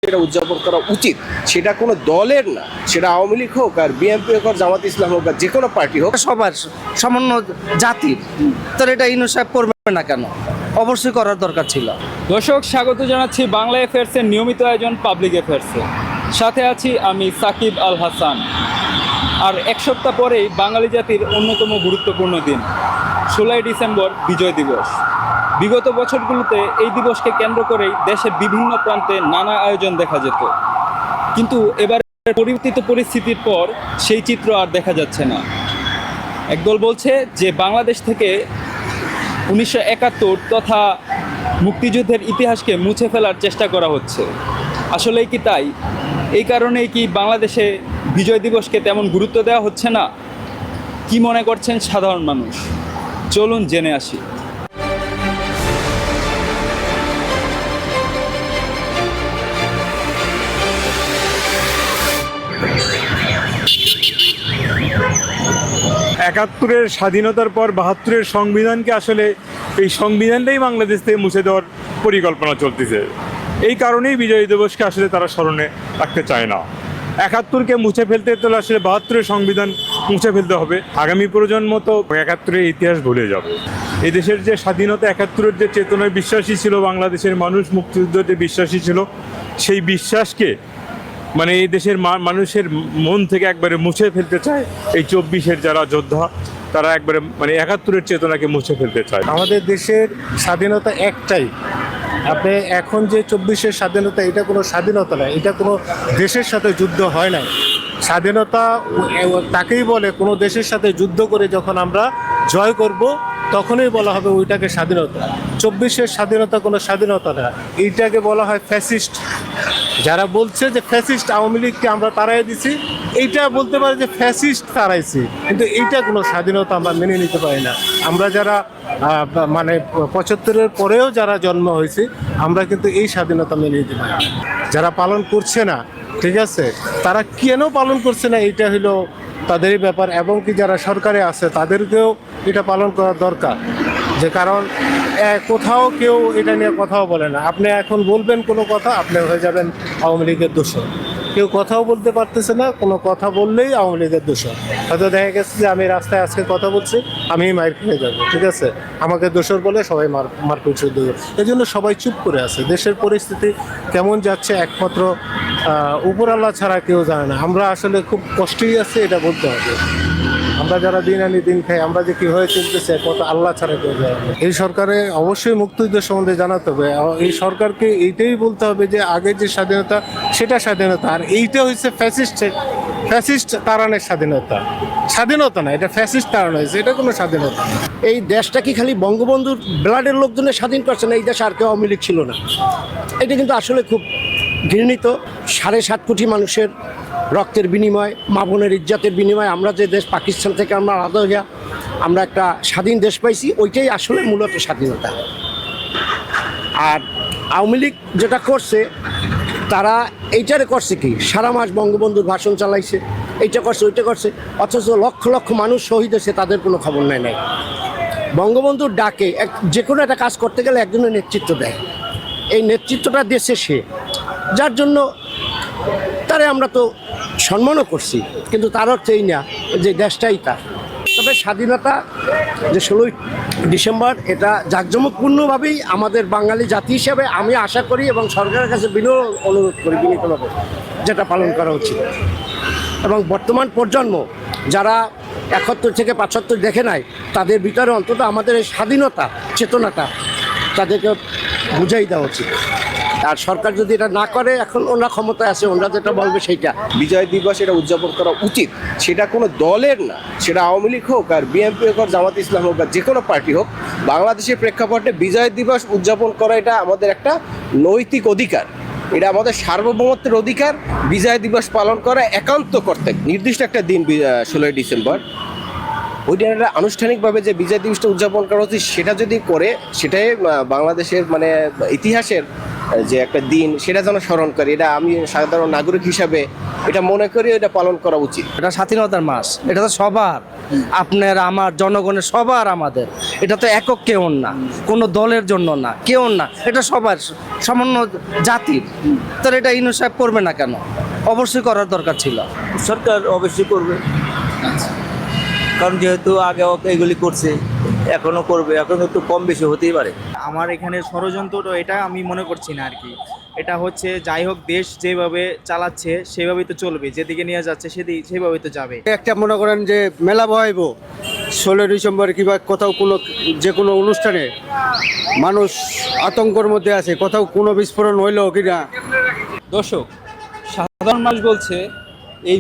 এটা উদযাপন করা উচিত। সেটা কোনো দলের না, সেটা আওয়ামী লীগ হোক আর বিএনপি হোক আর জামাত ইসলাম হোক আর যে কোনো পার্টি হোক, সবার সামান্য জাতির, তাহলে এটা ইউনূস সাহেব করবে না কেন? অবশ্যই করার দরকার ছিল। দর্শক, স্বাগত জানাচ্ছি বাংলা অ্যাফেয়ার্সের নিয়মিত আয়োজন পাবলিক অ্যাফেয়ার্সে। সাথে আছি আমি সাকিব আল হাসান। আর এক সপ্তাহ পরেই বাঙালি জাতির অন্যতম গুরুত্বপূর্ণ দিন 16ই ডিসেম্বর বিজয় দিবস। বিগত বছরগুলোতে এই দিবসকে কেন্দ্র করেই দেশের বিভিন্ন প্রান্তে নানা আয়োজন দেখা যেত, কিন্তু এবার পরিবর্তিত পরিস্থিতির পর সেই চিত্র আর দেখা যাচ্ছে না। একদল বলছে যে বাংলাদেশ থেকে 1971 তথা মুক্তিযুদ্ধের ইতিহাসকে মুছে ফেলার চেষ্টা করা হচ্ছে। আসলেই কি তাই? এই কারণেই কি বাংলাদেশে বিজয় দিবসকে তেমন গুরুত্ব দেওয়া হচ্ছে না? কি মনে করছেন সাধারণ মানুষ? চলুন জেনে আসি। একাত্তরের স্বাধীনতার পর 72-এর সংবিধানকে আসলে এই সংবিধানটাই বাংলাদেশ থেকে মুছে দেওয়ার পরিকল্পনা চলতেছে। এই কারণেই বিজয় দিবসকে আসলে তারা স্মরণে রাখতে চায় না। 71-কে মুছে ফেলতে হলে আসলে 72-এর সংবিধান মুছে ফেলতে হবে। আগামী প্রজন্ম তো 71-এর ইতিহাস ভুলে যাবে। এই দেশের যে স্বাধীনতা, 71-এর যে চেতনায় বিশ্বাসী ছিল বাংলাদেশের মানুষ, মুক্তিযুদ্ধের যে বিশ্বাসী ছিল, সেই বিশ্বাসকে মানে এই দেশের মানুষের মন থেকে একবারে মুছে ফেলতে চায় এই 24-এর যারা যোদ্ধা, তারা একবারে মানে 71-এর চেতনাকে মুছে ফেলতে চায়। আমাদের দেশের স্বাধীনতা একটাই। আপনি এখন যে 24-এর স্বাধীনতা, এটা কোনো স্বাধীনতা নয়, এটা কোনো দেশের সাথে যুদ্ধ হয় না। স্বাধীনতা তাকেই বলে কোনো দেশের সাথে যুদ্ধ করে যখন আমরা জয় করব তখনই বলা হবে ওইটাকে স্বাধীনতা। 24-এর স্বাধীনতা কোনো স্বাধীনতা না, এইটাকে বলা হয় ফ্যাসিস্ট। যারা বলছে যে ফ্যাসিস্ট আওয়ামী লীগকে আমরা তাড়াই দিছি, এইটা বলতে পারে যে ফ্যাসিস্ট তাড়াইছি, কিন্তু এইটা কোনো স্বাধীনতা আমরা মেনে নিতে পারি না। আমরা যারা মানে 75-এর পরেও যারা জন্ম হয়েছে, আমরা কিন্তু এই স্বাধীনতা মেনে নিতে পারি না। যারা পালন করছে না, ঠিক আছে, তারা কেন পালন করছে না এটা হলো তাদেরই ব্যাপার, এবং কি যারা সরকারে আছে তাদেরকেও এটা পালন করা দরকার। যে কারণ কোথাও কেউ এটা নিয়ে কথাও বলে না। আপনি এখন বলবেন কোনো কথা, আপনি হয়ে যাবেন আওয়ামী লীগের দোষর। কেউ কথাও বলতে পারতেছে না, কোনো কথা বললেই আওয়ামী লীগের দোষর। হয়তো দেখা গেছে যে আমি রাস্তায় আজকে কথা বলছি, আমি মার খেয়ে যাবো, ঠিক আছে, আমাকে দোষর বলে সবাই মারপিট শুরু করবে। এই জন্য সবাই চুপ করে আছে। দেশের পরিস্থিতি কেমন যাচ্ছে একমাত্র উপর আল্লাহ ছাড়া কেউ জানে না। আমরা আসলে খুব কষ্টেই আছি, এটা বলতে হবে। আমরা যারা দিন আনি দিন খাই, আমরা যে কীভাবে চলতেছে কত আল্লাহ ছাড়া কেউ জানে না। এই সরকারে অবশ্যই মুক্তিযুদ্ধ সম্বন্ধে জানাতে হবে। এই সরকারকে এইটাই বলতে হবে যে আগে যে স্বাধীনতা সেটা স্বাধীনতা, আর এইটা হচ্ছে ফ্যাসিস্ট তাড়ানোর স্বাধীনতা। স্বাধীনতা না, এটা ফ্যাসিস্ট তাড়ানো হয়েছে, এটা কোনো স্বাধীনতা না। এই দেশটা কি খালি বঙ্গবন্ধুর ব্লাডের লোকজনের স্বাধীন করছে না? এই দেশে আর কেউ আওয়ামী লীগ ছিল না। এটা কিন্তু আসলে খুব ঘৃণিত। 7.5 কোটি মানুষের রক্তের বিনিময়, মা বোনের ইজ্জতের বিনিময় আমরা যে দেশ পাকিস্তান থেকে আমরা আলাদা হইয়া আমরা একটা স্বাধীন দেশ পাইছি, ওইটাই আসলে মূলত স্বাধীনতা। আর আওয়ামী লীগ যেটা করছে, তারা এইটারে করছে কি, সারা মাস বঙ্গবন্ধুর ভাষণ চালাইছে, এইটা করছে ওইটা করছে, অথচ লক্ষ লক্ষ মানুষ শহীদ হয়েছে, তাদের কোনো খবর নাই। বঙ্গবন্ধুর ডাকে যে কোনো একটা কাজ করতে গেলে একজনের নেতৃত্ব দেয়, এই নেতৃত্বটা দেশে সে, যার জন্য তারে আমরা তো সম্মানও করছি, কিন্তু তার অর্থ এই না যে দেশটাই তার। তবে স্বাধীনতা যে 16ই ডিসেম্বর, এটা জাঁকজমকপূর্ণভাবেই আমাদের বাঙালি জাতি হিসেবে আমি আশা করি এবং সরকারের কাছে অনুরোধ করি বিনীতভাবে, যেটা পালন করা উচিত। এবং বর্তমান প্রজন্ম যারা 71 থেকে 75 দেখে নাই, তাদের ভিতরে অন্তত আমাদের এই স্বাধীনতা চেতনাটা তাদেরকে বুঝাই দেওয়া উচিত। আর সরকার যদি এটা না করে, এখন ওনারা ক্ষমতায় আছে, ওনারা যেটা বলবে সেইটা। বিজয় দিবস এটা উদযাপন করা উচিত। সেটা কোনো দলের না, সেটা আওয়ামী লীগ হোক আর বিএনপি হোক আর জামাত ইসলাম হোক আর যে কোনো পার্টি হোক, বাংলাদেশের প্রেক্ষাপটে বিজয় দিবস উদযাপন করা এটা আমাদের একটা নৈতিক অধিকার, এটা আমাদের সার্বভৌমত্বের অধিকার। বিজয় দিবস পালন করা একান্ত কর্তব্য। নির্দিষ্ট একটা দিন 16ই ডিসেম্বর, ওই দিনটা আনুষ্ঠানিকভাবে যে বিজয় দিবসটা উদযাপন করা উচিত, সেটা যদি করে, সেটাই বাংলাদেশের মানে ইতিহাসের যে একটা দিন, সেটা যেন স্মরণ করি। এটা আমি সাধারণ নাগরিক হিসাবে এটা মনে করি, এটা পালন করা উচিত। এটা স্বাধীনতার মাস, এটা তো সবার। আপনার আমার জনগণের সবার আমাদের, এটা তো একক কেউ না, কোনো দলের জন্য না, কেউ না, এটা সবার সামান্য জাতির। তাহলে এটা ইউনূস সাহেব করবে না কেন? অবশ্যই করার দরকার ছিল। সরকার অবশ্যই করবে, কারণ যেহেতু আগে এগুলি করছে, এখনো করবে, এখন একটু কম বেশি হতেই পারে। আমার এখানে ষড়যন্ত্র এটা আমি মনে করছি না আর কি। এটা হচ্ছে যাই হোক, দেশ যেভাবে চালাচ্ছে সেভাবেই তো চলবে, যেদিকে নিয়ে যাচ্ছে সেভাবেই তো যাবে। একটা মনে করেন যে মেলা বহাইব 16 ডিসেম্বর কিংবা কোথাও কোনো যে কোনো অনুষ্ঠানে মানুষ আতঙ্কের মধ্যে আছে, কোথাও কোনো বিস্ফোরণ হইলো কিনা। দর্শক, সাধারণ মানুষ বলছে এই